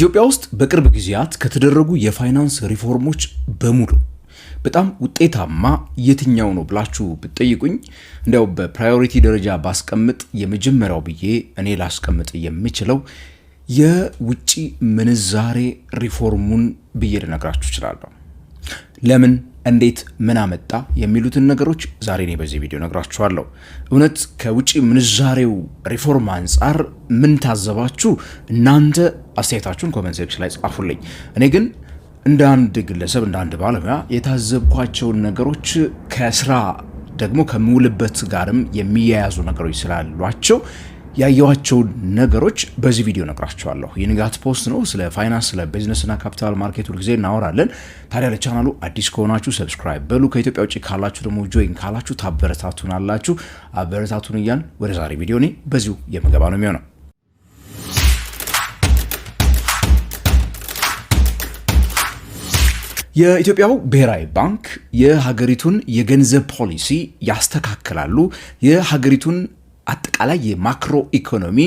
ኢትዮጵያ ውስጥ በቅርብ ጊዜያት ከተደረጉ የፋይናንስ ሪፎርሞች በሙሉ በጣም ውጤታማ የትኛው ነው ብላችሁ ብትጠይቁኝ እንደው በፕራዮሪቲ ደረጃ ባስቀምጥ የመጀመሪያው ብዬ እኔ ላስቀምጥ የምችለው የውጪ ምንዛሬ ሪፎርሙን ብዬ ልነግራችሁ እችላለሁ። ለምን እንዴት ምን አመጣ የሚሉትን ነገሮች ዛሬ እኔ በዚህ ቪዲዮ ነግራችኋለሁ። እውነት ከውጪ ምንዛሬው ሪፎርም አንፃር ምን ታዘባችሁ? እናንተ አስተያየታችሁን ኮሜንት ሴክሽን ላይ ጻፉልኝ። እኔ ግን እንደ አንድ ግለሰብ እንደ አንድ ባለሙያ የታዘብኳቸውን ነገሮች ከስራ ደግሞ ከምውልበት ጋርም የሚያያዙ ነገሮች ስላሏቸው ያየዋቸውን ነገሮች በዚህ ቪዲዮ ነግራችኋለሁ። የንጋት ፖስት ነው። ስለ ፋይናንስ፣ ስለ ቢዝነስና ካፒታል ማርኬት ሁሉ ጊዜ እናወራለን። ታዲያ ለቻናሉ አዲስ ከሆናችሁ ሰብስክራይብ በሉ። ከኢትዮጵያ ውጪ ካላችሁ ደግሞ ጆይን ካላችሁ ታበረታቱናላችሁ። አበረታቱን እያን ወደ ዛሬ ቪዲዮ እኔ በዚሁ የምገባ ነው የሚሆነው። የኢትዮጵያው ብሔራዊ ባንክ የሀገሪቱን የገንዘብ ፖሊሲ ያስተካክላሉ፣ የሀገሪቱን አጠቃላይ የማክሮ ኢኮኖሚ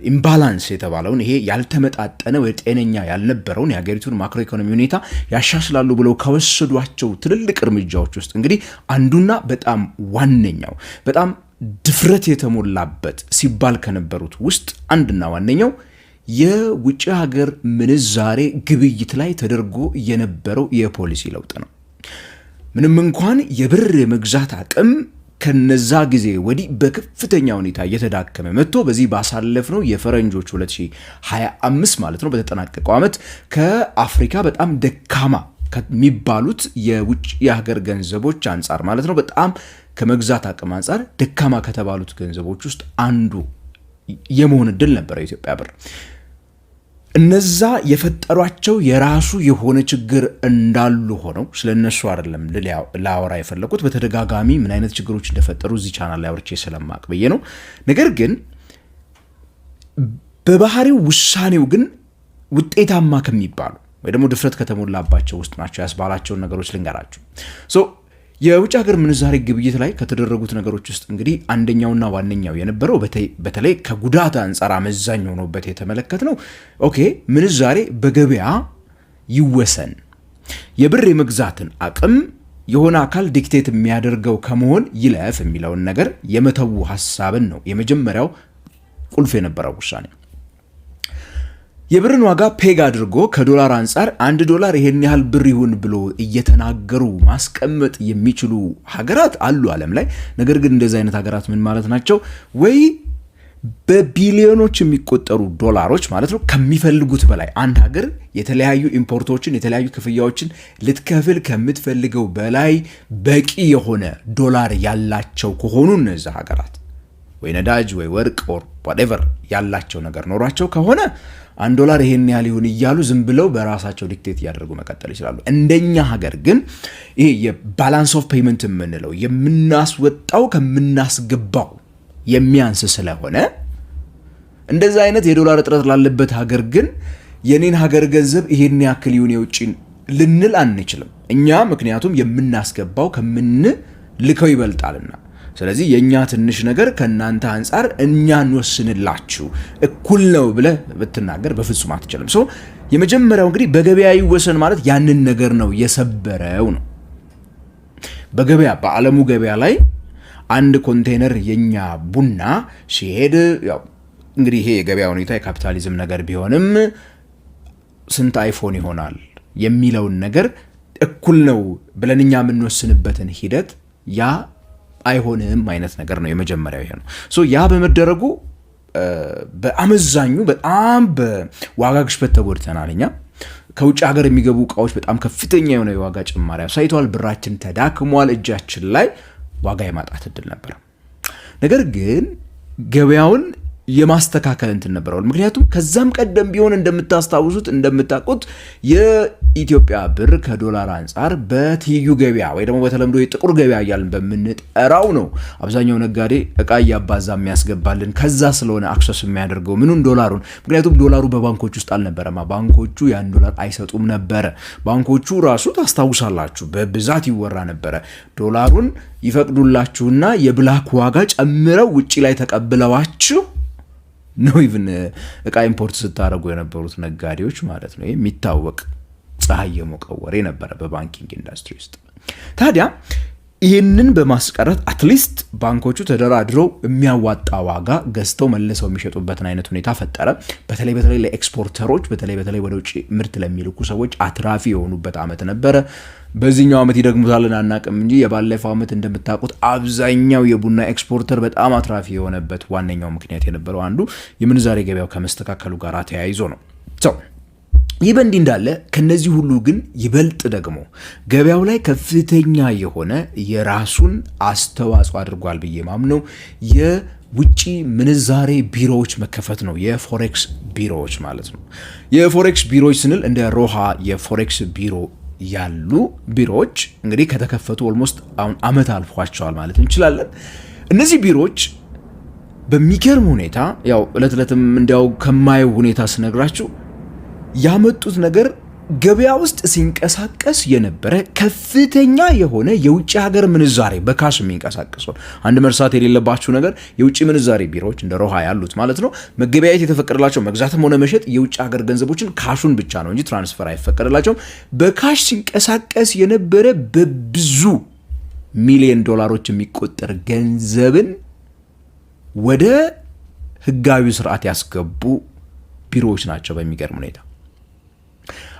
ኢምባላንስ የተባለውን ይሄ ያልተመጣጠነ ወይ ጤነኛ ያልነበረውን የሀገሪቱን ማክሮ ኢኮኖሚ ሁኔታ ያሻሽላሉ ብለው ከወሰዷቸው ትልልቅ እርምጃዎች ውስጥ እንግዲህ አንዱና በጣም ዋነኛው በጣም ድፍረት የተሞላበት ሲባል ከነበሩት ውስጥ አንድና ዋነኛው የውጭ ሀገር ምንዛሬ ግብይት ላይ ተደርጎ የነበረው የፖሊሲ ለውጥ ነው። ምንም እንኳን የብር የመግዛት አቅም ከነዛ ጊዜ ወዲህ በከፍተኛ ሁኔታ እየተዳከመ መጥቶ በዚህ ባሳለፍነው የፈረንጆች 2025 ማለት ነው በተጠናቀቀው ዓመት ከአፍሪካ በጣም ደካማ ከሚባሉት የውጭ የሀገር ገንዘቦች አንጻር ማለት ነው በጣም ከመግዛት አቅም አንጻር ደካማ ከተባሉት ገንዘቦች ውስጥ አንዱ የመሆን እድል ነበር የኢትዮጵያ ብር። እነዛ የፈጠሯቸው የራሱ የሆነ ችግር እንዳሉ ሆነው ስለነሱ አይደለም ላወራ የፈለኩት። በተደጋጋሚ ምን አይነት ችግሮች እንደፈጠሩ እዚህ ቻናል ላይ አውርቼ ስለማቅ ብዬ ነው። ነገር ግን በባህሪው ውሳኔው ግን ውጤታማ ከሚባሉ ወይ ደግሞ ድፍረት ከተሞላባቸው ውስጥ ናቸው ያስባላቸውን ነገሮች ልንገራችሁ። የውጭ ሀገር ምንዛሬ ግብይት ላይ ከተደረጉት ነገሮች ውስጥ እንግዲህ አንደኛውና ዋነኛው የነበረው በተለይ ከጉዳት አንጻር አመዛኝ ሆኖበት የተመለከትነው ምንዛሬ በገበያ ይወሰን፣ የብር የመግዛትን አቅም የሆነ አካል ዲክቴት የሚያደርገው ከመሆን ይለፍ የሚለውን ነገር የመተው ሐሳብን ነው የመጀመሪያው ቁልፍ የነበረው ውሳኔ። የብርን ዋጋ ፔግ አድርጎ ከዶላር አንጻር $1 ይሄን ያህል ብር ይሁን ብሎ እየተናገሩ ማስቀመጥ የሚችሉ ሀገራት አሉ ዓለም ላይ። ነገር ግን እንደዚህ አይነት ሀገራት ምን ማለት ናቸው? ወይ በቢሊዮኖች የሚቆጠሩ ዶላሮች ማለት ነው ከሚፈልጉት በላይ አንድ ሀገር የተለያዩ ኢምፖርቶችን የተለያዩ ክፍያዎችን ልትከፍል ከምትፈልገው በላይ በቂ የሆነ ዶላር ያላቸው ከሆኑ እነዚህ ሀገራት ወይ ነዳጅ ወይ ወርቅ ኦር whatever ያላቸው ነገር ኖሯቸው ከሆነ $1 ይሄን ያህል ይሁን እያሉ ዝም ብለው በራሳቸው ዲክቴት እያደረጉ መቀጠል ይችላሉ። እንደኛ ሀገር ግን ይሄ የባላንስ ኦፍ ፔመንት የምንለው የምናስወጣው ከምናስገባው የሚያንስ ስለሆነ እንደዛ አይነት የዶላር እጥረት ላለበት ሀገር ግን የኔን ሀገር ገንዘብ ይሄን ያክል ይሁን የውጪን ልንል አንችልም እኛ፣ ምክንያቱም የምናስገባው ከምንልከው ይበልጣልና። ስለዚህ የኛ ትንሽ ነገር ከናንተ አንጻር እኛ እንወስንላችሁ እኩል ነው ብለህ ብትናገር በፍጹም አትችልም። የመጀመሪያው እንግዲህ በገበያ ይወሰን ማለት ያንን ነገር ነው የሰበረው ነው። በገበያ በዓለሙ ገበያ ላይ አንድ ኮንቴነር የኛ ቡና ሲሄድ ያው እንግዲህ ይሄ የገበያ ሁኔታ የካፒታሊዝም ነገር ቢሆንም ስንት አይፎን ይሆናል የሚለውን ነገር እኩል ነው ብለን እኛ የምንወስንበትን ሂደት ያ አይሆንም አይነት ነገር ነው የመጀመሪያው ይሄ ነው። ያ በመደረጉ በአመዛኙ በጣም በዋጋ ግሽበት ተጎድተናል። እኛ ከውጭ ሀገር የሚገቡ እቃዎች በጣም ከፍተኛ የሆነ የዋጋ ጭማሪ አሳይተዋል። ብራችን ተዳክሟል። እጃችን ላይ ዋጋ የማጣት እድል ነበር። ነገር ግን ገበያውን የማስተካከል እንትን ነበረው። ምክንያቱም ከዛም ቀደም ቢሆን እንደምታስታውሱት እንደምታውቁት የኢትዮጵያ ብር ከዶላር አንጻር በትይዩ ገበያ ወይ ደግሞ በተለምዶ የጥቁር ገበያ እያልን በምንጠራው ነው አብዛኛው ነጋዴ እቃ እያባዛ የሚያስገባልን። ከዛ ስለሆነ አክሰስ የሚያደርገው ምኑን ዶላሩን። ምክንያቱም ዶላሩ በባንኮች ውስጥ አልነበረማ። ባንኮቹ ያን ዶላር አይሰጡም ነበረ። ባንኮቹ ራሱ ታስታውሳላችሁ በብዛት ይወራ ነበረ። ዶላሩን ይፈቅዱላችሁና የብላክ ዋጋ ጨምረው ውጪ ላይ ተቀብለዋችሁ ነው ኢቭን እቃ ኢምፖርት ስታደርጉ የነበሩት ነጋዴዎች ማለት ነው። የሚታወቅ ፀሐይ የሞቀው ወሬ ነበረ በባንኪንግ ኢንዱስትሪ ውስጥ። ታዲያ ይህንን በማስቀረት አትሊስት ባንኮቹ ተደራድረው የሚያዋጣ ዋጋ ገዝተው መልሰው የሚሸጡበትን አይነት ሁኔታ ፈጠረ። በተለይ ለኤክስፖርተሮች በተለይ ወደ ውጭ ምርት ለሚልኩ ሰዎች አትራፊ የሆኑበት ዓመት ነበረ። በዚህኛው ዓመት ይደግሙታልን አናቅም እንጂ የባለፈው ዓመት እንደምታውቁት አብዛኛው የቡና ኤክስፖርተር በጣም አትራፊ የሆነበት ዋነኛው ምክንያት የነበረው አንዱ የምንዛሬ ገበያው ከመስተካከሉ ጋር ተያይዞ ነው። ይህ በእንዲህ እንዳለ ከነዚህ ሁሉ ግን ይበልጥ ደግሞ ገበያው ላይ ከፍተኛ የሆነ የራሱን አስተዋጽኦ አድርጓል ብዬ ማምነው የውጭ ምንዛሬ ቢሮዎች መከፈት ነው። የፎሬክስ ቢሮዎች ማለት ነው። የፎሬክስ ቢሮዎች ስንል እንደ ሮሃ የፎሬክስ ቢሮ ያሉ ቢሮዎች እንግዲህ ከተከፈቱ ኦልሞስት አሁን ዓመት አልፏቸዋል ማለት እንችላለን። እነዚህ ቢሮዎች በሚገርም ሁኔታ ያው ዕለት ዕለትም እንዲያው ከማየው ሁኔታ ስነግራችሁ ያመጡት ነገር ገበያ ውስጥ ሲንቀሳቀስ የነበረ ከፍተኛ የሆነ የውጭ ሀገር ምንዛሬ በካሽ የሚንቀሳቀሰው። አንድ መርሳት የሌለባችሁ ነገር የውጭ ምንዛሬ ቢሮዎች እንደ ሮሃ ያሉት ማለት ነው መገበያየት የተፈቀደላቸው መግዛትም ሆነ መሸጥ የውጭ ሀገር ገንዘቦችን ካሹን ብቻ ነው እንጂ ትራንስፈር አይፈቀደላቸውም። በካሽ ሲንቀሳቀስ የነበረ በብዙ ሚሊዮን ዶላሮች የሚቆጠር ገንዘብን ወደ ህጋዊ ስርዓት ያስገቡ ቢሮዎች ናቸው። በሚገርም ሁኔታ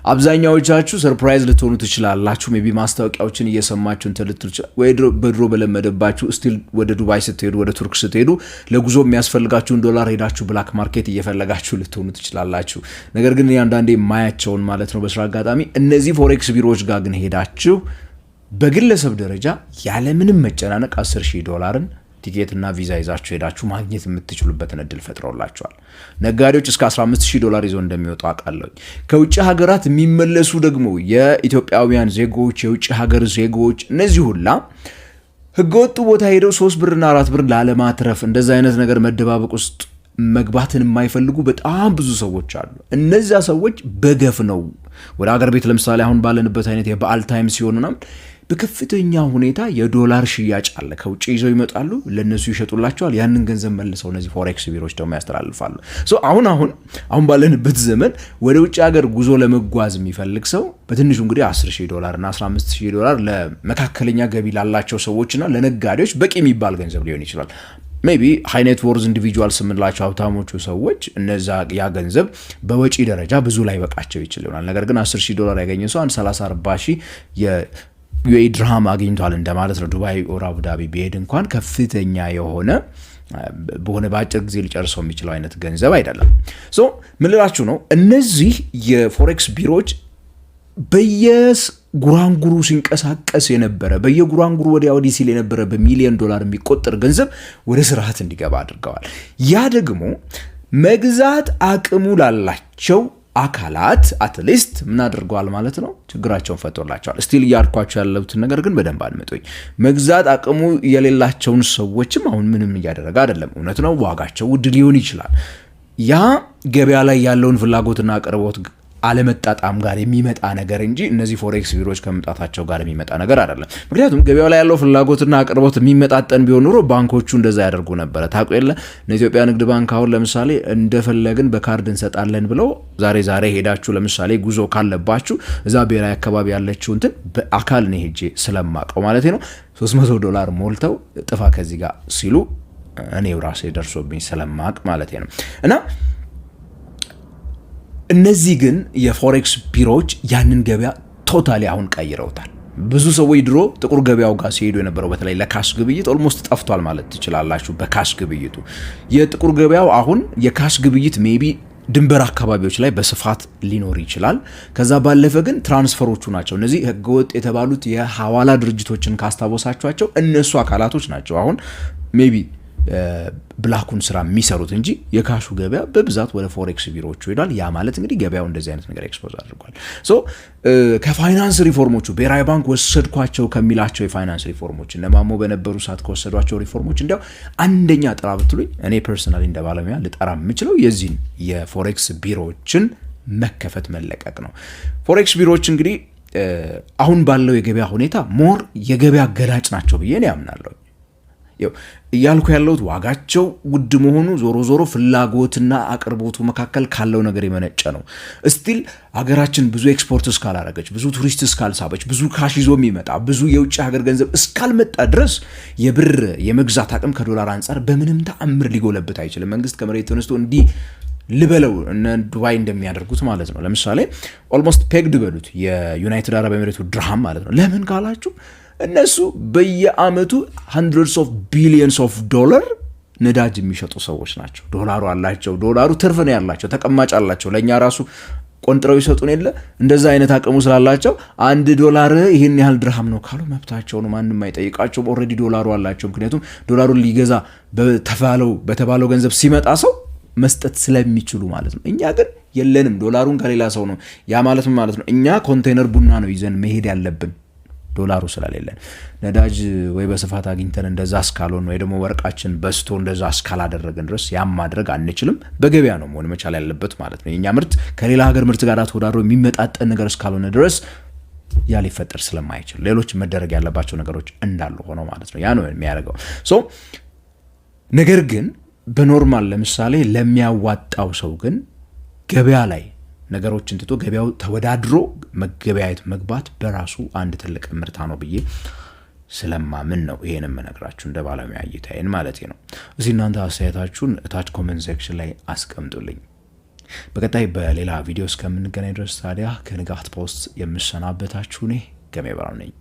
አብዛኛዎቻችሁ ሰርፕራይዝ ልትሆኑ ትችላላችሁ። ሜቢ ማስታወቂያዎችን እየሰማችሁ እንትልትሉ ወይ በድሮ በለመደባችሁ ስቲል ወደ ዱባይ ስትሄዱ ወደ ቱርክ ስትሄዱ ለጉዞ የሚያስፈልጋችሁን ዶላር ሄዳችሁ ብላክ ማርኬት እየፈለጋችሁ ልትሆኑ ትችላላችሁ። ነገር ግን አንዳንዴ የማያቸውን ማለት ነው በስራ አጋጣሚ እነዚህ ፎሬክስ ቢሮዎች ጋር ግን ሄዳችሁ በግለሰብ ደረጃ ያለምንም መጨናነቅ 10,000 ዶላርን ቲኬትና ቪዛ ይዛችሁ ሄዳችሁ ማግኘት የምትችሉበትን እድል ፈጥረውላችኋል። ነጋዴዎች እስከ 15,000 ዶላር ይዘው እንደሚወጡ አውቃለሁ። ከውጭ ሀገራት የሚመለሱ ደግሞ የኢትዮጵያውያን ዜጎች፣ የውጭ ሀገር ዜጎች እነዚህ ሁላ ህገወጡ ቦታ ሄደው 3 ብርና 4 ብር ላለማትረፍ እንደዛ አይነት ነገር መደባበቅ ውስጥ መግባትን የማይፈልጉ በጣም ብዙ ሰዎች አሉ። እነዚያ ሰዎች በገፍ ነው ወደ ሀገር ቤት ለምሳሌ አሁን ባለንበት አይነት የበዓል ታይም ሲሆንና በከፍተኛ ሁኔታ የዶላር ሽያጭ አለ። ከውጭ ይዘው ይመጣሉ፣ ለነሱ ይሸጡላቸዋል። ያንን ገንዘብ መልሰው እነዚህ ፎሬክስ ቢሮዎች ደግሞ ያስተላልፋሉ። አሁን ባለንበት ዘመን ወደ ውጭ ሀገር ጉዞ ለመጓዝ የሚፈልግ ሰው በትንሹ እንግዲህ 10,000 ዶላር እና 15,000 ዶላር ለመካከለኛ ገቢ ላላቸው ሰዎችና ለነጋዴዎች በቂ የሚባል ገንዘብ ሊሆን ይችላል። ሜቢ ሃይ ኔት ወርዝ ኢንዲቪጁዋልስ የምንላቸው ሀብታሞቹ ሰዎች ያ ገንዘብ በወጪ ደረጃ ብዙ ላይ በቃቸው ይችል ይሆናል። ነገር ግን 10,000 ዶላር ያገኘ ሰው 30-40,000 ዩኤኢ ድርሃም አግኝቷል እንደማለት ነው። ዱባይ ኦር አቡዳቢ ቢሄድ እንኳን ከፍተኛ የሆነ በሆነ በአጭር ጊዜ ሊጨርሰው የሚችለው አይነት ገንዘብ አይደለም። ምን ልላችሁ ነው፣ እነዚህ የፎሬክስ ቢሮዎች በየጉራንጉሩ ሲንቀሳቀስ የነበረ በየጉራንጉሩ ወዲያ ወዲህ ሲል የነበረ በሚሊዮን ዶላር የሚቆጠር ገንዘብ ወደ ስርዓት እንዲገባ አድርገዋል። ያ ደግሞ መግዛት አቅሙ ላላቸው አካላት አትሊስት ምን አድርገዋል ማለት ነው፣ ችግራቸውን ፈቶላቸዋል። ስቲል እያልኳቸው ያለሁትን ነገር ግን በደንብ አድምጡኝ። መግዛት አቅሙ የሌላቸውን ሰዎችም አሁን ምንም እያደረገ አይደለም። እውነት ነው፣ ዋጋቸው ውድ ሊሆን ይችላል። ያ ገበያ ላይ ያለውን ፍላጎትና አቅርቦት አለመጣጣም ጋር የሚመጣ ነገር እንጂ እነዚህ ፎሬክስ ቢሮዎች ከመምጣታቸው ጋር የሚመጣ ነገር አይደለም። ምክንያቱም ገበያው ላይ ያለው ፍላጎትና አቅርቦት የሚመጣጠን ቢሆን ኖሮ ባንኮቹ እንደዛ ያደርጉ ነበረ። ታውቁ የለ ኢትዮጵያ ንግድ ባንክ አሁን ለምሳሌ እንደፈለግን በካርድ እንሰጣለን ብለው ዛሬ ሄዳችሁ ለምሳሌ ጉዞ ካለባችሁ እዛ ብሔራዊ አካባቢ ያለችው እንትን በአካል ነው ሄጄ ስለማቀው ማለት ነው 300 ዶላር ሞልተው ጥፋ ከዚህ ጋር ሲሉ እኔው ራሴ ደርሶብኝ ስለማቅ ማለት ነው። እና እነዚህ ግን የፎሬክስ ቢሮዎች ያንን ገበያ ቶታሊ አሁን ቀይረውታል። ብዙ ሰዎች ድሮ ጥቁር ገበያው ጋር ሲሄዱ የነበረው በተለይ ለካሽ ግብይት ኦልሞስት ጠፍቷል ማለት ትችላላችሁ። በካሽ ግብይቱ የጥቁር ገበያው አሁን የካሽ ግብይት ሜቢ ድንበር አካባቢዎች ላይ በስፋት ሊኖር ይችላል። ከዛ ባለፈ ግን ትራንስፈሮቹ ናቸው እነዚህ ህገወጥ የተባሉት የሐዋላ ድርጅቶችን ካስታወሳችኋቸው እነሱ አካላቶች ናቸው አሁን ሜቢ ብላኩን ስራ የሚሰሩት እንጂ የካሹ ገበያ በብዛት ወደ ፎሬክስ ቢሮዎቹ ሄዷል። ያ ማለት እንግዲህ ገበያው እንደዚህ አይነት ነገር ኤክስፖዝ አድርጓል። ከፋይናንስ ሪፎርሞቹ ብሔራዊ ባንክ ወሰድኳቸው ከሚላቸው የፋይናንስ ሪፎርሞች እነማሞ በነበሩ ሰዓት ከወሰዷቸው ሪፎርሞች እንዲያው አንደኛ ጥራ ብትሉኝ እኔ ፐርሰናሊ እንደ ባለሙያ ልጠራ የምችለው የዚህን የፎሬክስ ቢሮዎችን መከፈት መለቀቅ ነው። ፎሬክስ ቢሮዎች እንግዲህ አሁን ባለው የገበያ ሁኔታ ሞር የገበያ ገላጭ ናቸው ብዬ ነው ያምናለሁ። እያልኩ ያለሁት ዋጋቸው ውድ መሆኑ ዞሮ ዞሮ ፍላጎትና አቅርቦቱ መካከል ካለው ነገር የመነጨ ነው። እስቲል ሀገራችን ብዙ ኤክስፖርት እስካላረገች፣ ብዙ ቱሪስት እስካልሳበች፣ ብዙ ካሽ ይዞ የሚመጣ ብዙ የውጭ ሀገር ገንዘብ እስካልመጣ ድረስ የብር የመግዛት አቅም ከዶላር አንጻር በምንም ተአምር ሊጎለብት አይችልም። መንግስት ከመሬት ተነስቶ እንዲህ ልበለው እነ ዱባይ እንደሚያደርጉት ማለት ነው። ለምሳሌ ኦልሞስት ፔግድ በሉት የዩናይትድ አረብ ኤሚሬቱ ድርሃም ማለት ነው። ለምን ካላችሁ እነሱ በየአመቱ hundreds of billions of dollars ነዳጅ የሚሸጡ ሰዎች ናቸው። ዶላሩ አላቸው። ዶላሩ ትርፍ ነው ያላቸው፣ ተቀማጭ አላቸው። ለእኛ ራሱ ቆንጥረው ይሰጡን የለ እንደዛ አይነት አቅሙ ስላላቸው $1 ይህን ያህል ድርሃም ነው ካሉ መብታቸው ነው። ማንም አይጠይቃቸውም። ኦልሬዲ ዶላሩ አላቸው። ምክንያቱም ዶላሩን ሊገዛ በተባለው ገንዘብ ሲመጣ ሰው መስጠት ስለሚችሉ ማለት ነው። እኛ ግን የለንም። ዶላሩን ከሌላ ሰው ነው። ያ ማለት ምን ማለት ነው? እኛ ኮንቴነር ቡና ነው ይዘን መሄድ ያለብን ዶላሩ ስለሌለን። ነዳጅ ወይ በስፋት አግኝተን እንደዛ እስካልሆን ወይ ደግሞ ወርቃችን በስቶ እንደዛ እስካላደረግን ድረስ ያም ማድረግ አንችልም። በገበያ ነው መሆን መቻል ያለበት ማለት ነው። የኛ ምርት ከሌላ ሀገር ምርት ጋር ተወዳድሮ የሚመጣጠን ነገር እስካልሆነ ድረስ ያ ሊፈጠር ስለማይችል ሌሎች መደረግ ያለባቸው ነገሮች እንዳሉ ሆነው ማለት ነው። ያ ነው የሚያደርገው። ነገር ግን በኖርማል ለምሳሌ ለሚያዋጣው ሰው ግን ገበያ ላይ ነገሮችን ትቶ ገበያው ተወዳድሮ መገበያየት መግባት በራሱ አንድ ትልቅ ምርታ ነው ብዬ ስለማምን ነው ይሄንን መነግራችሁ እንደ ባለሙያ እይታዬን ማለት ነው። እዚህ እናንተ አስተያየታችሁን ታች ኮሜንት ሴክሽን ላይ አስቀምጡልኝ። በቀጣይ በሌላ ቪዲዮ እስከምንገናኝ ድረስ ታዲያ ከንጋት ፖስት የምሰናበታችሁ እኔ ገሜ ባራው ነኝ።